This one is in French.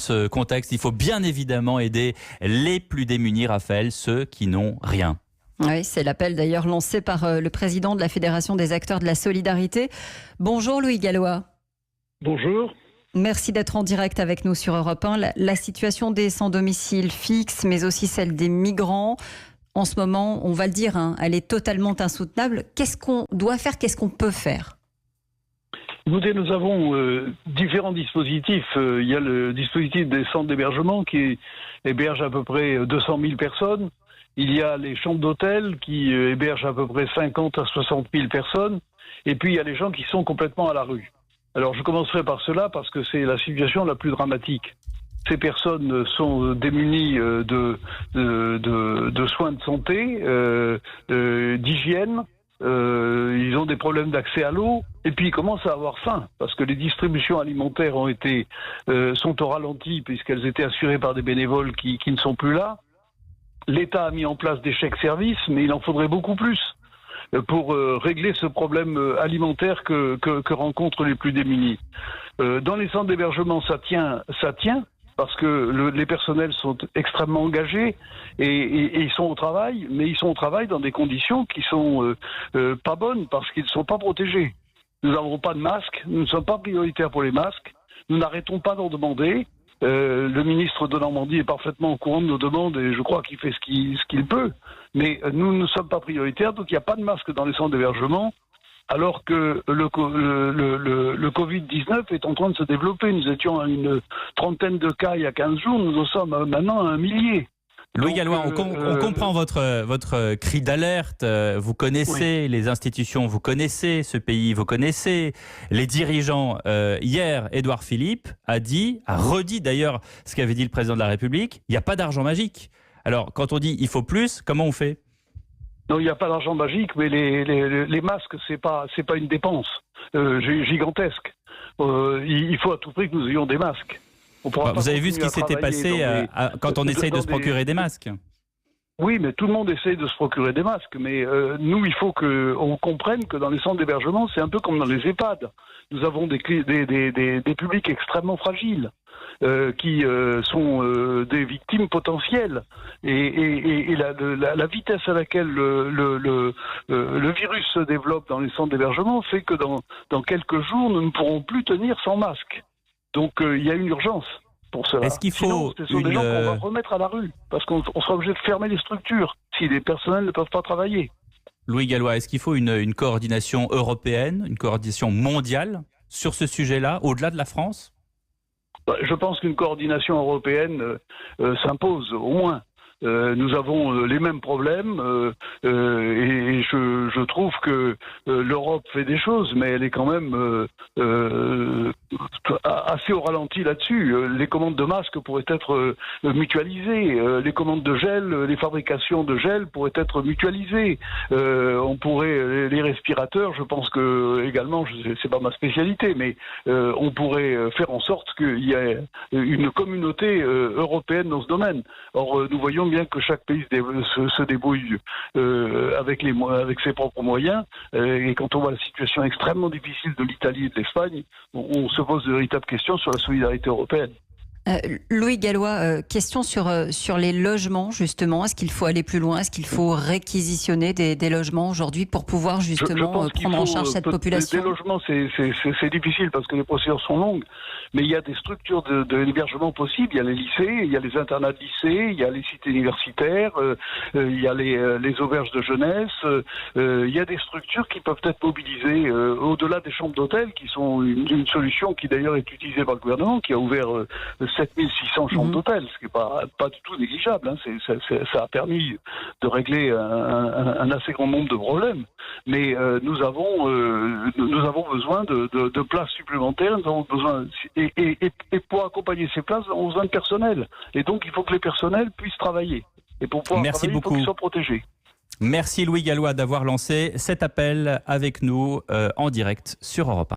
ce contexte, il faut bien évidemment aider les plus démunis, Raphaël, ceux qui n'ont rien. Oui, c'est l'appel d'ailleurs lancé par le président de la Fédération des acteurs de la solidarité. Bonjour Louis Gallois. Bonjour. Merci d'être en direct avec nous sur Europe 1. La situation des sans-domicile fixe, mais aussi celle des migrants, en ce moment, on va le dire, elle est totalement insoutenable. Qu'est-ce qu'on doit faire? Qu'est-ce qu'on peut faire? Écoutez, nous avons différents dispositifs. Il y a le dispositif des centres d'hébergement qui héberge à peu près 200 000 personnes. Il y a les chambres d'hôtel qui hébergent à peu près 50 à 60 000 personnes. Et puis il y a les gens qui sont complètement à la rue. Alors je commencerai par cela parce que c'est la situation la plus dramatique. Ces personnes sont démunies de soins de santé, d'hygiène. Ils ont des problèmes d'accès à l'eau et puis ils commencent à avoir faim parce que les distributions alimentaires sont au ralenti puisqu'elles étaient assurées par des bénévoles qui ne sont plus là. L'État a mis en place des chèques-services, mais il en faudrait beaucoup plus pour régler ce problème alimentaire que rencontrent les plus démunis. Dans les centres d'hébergement, ça tient, parce que les personnels sont extrêmement engagés et ils sont au travail, mais ils sont au travail dans des conditions qui sont pas bonnes parce qu'ils ne sont pas protégés. Nous n'avons pas de masques, nous ne sommes pas prioritaires pour les masques, nous n'arrêtons pas d'en demander. Le ministre de Normandie est parfaitement au courant de nos demandes et je crois qu'il fait ce qu'il peut. Mais nous ne sommes pas prioritaires, donc il n'y a pas de masque dans les centres d'hébergement, alors que le Covid-19 est en train de se développer. Nous étions à une trentaine de cas il y a 15 jours, nous en sommes maintenant à 1 millier. Louis Gallois, on comprend votre cri d'alerte. Vous connaissez les institutions, vous connaissez ce pays, vous connaissez les dirigeants. Hier, Édouard Philippe a redit d'ailleurs ce qu'avait dit le président de la République. Il n'y a pas d'argent magique. Alors, quand on dit il faut plus, comment on fait? Non, il n'y a pas d'argent magique, mais les masques, c'est pas une dépense gigantesque. Il faut à tout prix que nous ayons des masques. Vous avez vu ce qui s'était passé quand on essaye de se procurer des masques? Oui, mais tout le monde essaye de se procurer des masques. Mais nous, il faut qu'on comprenne que dans les centres d'hébergement, c'est un peu comme dans les EHPAD. Nous avons des publics extrêmement fragiles qui sont des victimes potentielles. Et la vitesse à laquelle le virus se développe dans les centres d'hébergement fait que dans quelques jours, nous ne pourrons plus tenir sans masque. Donc il y a une urgence pour cela. Est-ce qu'il faut Sinon, ce sont des gens qu'on va remettre à la rue parce qu'on sera obligé de fermer les structures si les personnels ne peuvent pas travailler. Louis Gallois, est-ce qu'il faut une coordination européenne, une coordination mondiale sur ce sujet-là, au-delà de la France? Je pense qu'une coordination européenne s'impose, au moins. Nous avons les mêmes problèmes et je trouve que l'Europe fait des choses, mais elle est quand même assez au ralenti là-dessus. Les commandes de masques pourraient être mutualisées, les commandes de gel, les fabrications de gel pourraient être mutualisées. On pourrait les respirateurs, je pense que également, c'est pas ma spécialité, mais on pourrait faire en sorte qu'il y ait une communauté européenne dans ce domaine. Or, nous voyons bien que chaque pays se débrouille avec ses propres moyens. Et quand on voit la situation extrêmement difficile de l'Italie et de l'Espagne, on se pose de véritables questions sur la solidarité européenne. Louis Gallois, question sur les logements, justement. Est-ce qu'il faut aller plus loin? Est-ce qu'il faut réquisitionner des logements aujourd'hui pour pouvoir justement prendre en charge cette population? Des logements, c'est difficile parce que les procédures sont longues, mais il y a des structures de l'hébergement possibles. Il y a les lycées, il y a les internats de lycée, il y a les sites universitaires, il y a les auberges de jeunesse. Il y a des structures qui peuvent être mobilisées au-delà des chambres d'hôtel, qui sont une solution qui d'ailleurs est utilisée par le gouvernement, qui a ouvert 7600 chambres d'hôtel, ce qui n'est pas du tout négligeable. Hein. Ça a permis de régler un assez grand nombre de problèmes. Mais nous avons besoin de places supplémentaires. Nous avons besoin, et pour accompagner ces places, nous avons besoin de personnel. Et donc, il faut que les personnels puissent travailler. Et pour pouvoir travailler, il faut qu'ils soient protégés. Merci Louis Gallois d'avoir lancé cet appel avec nous en direct sur Europe 1.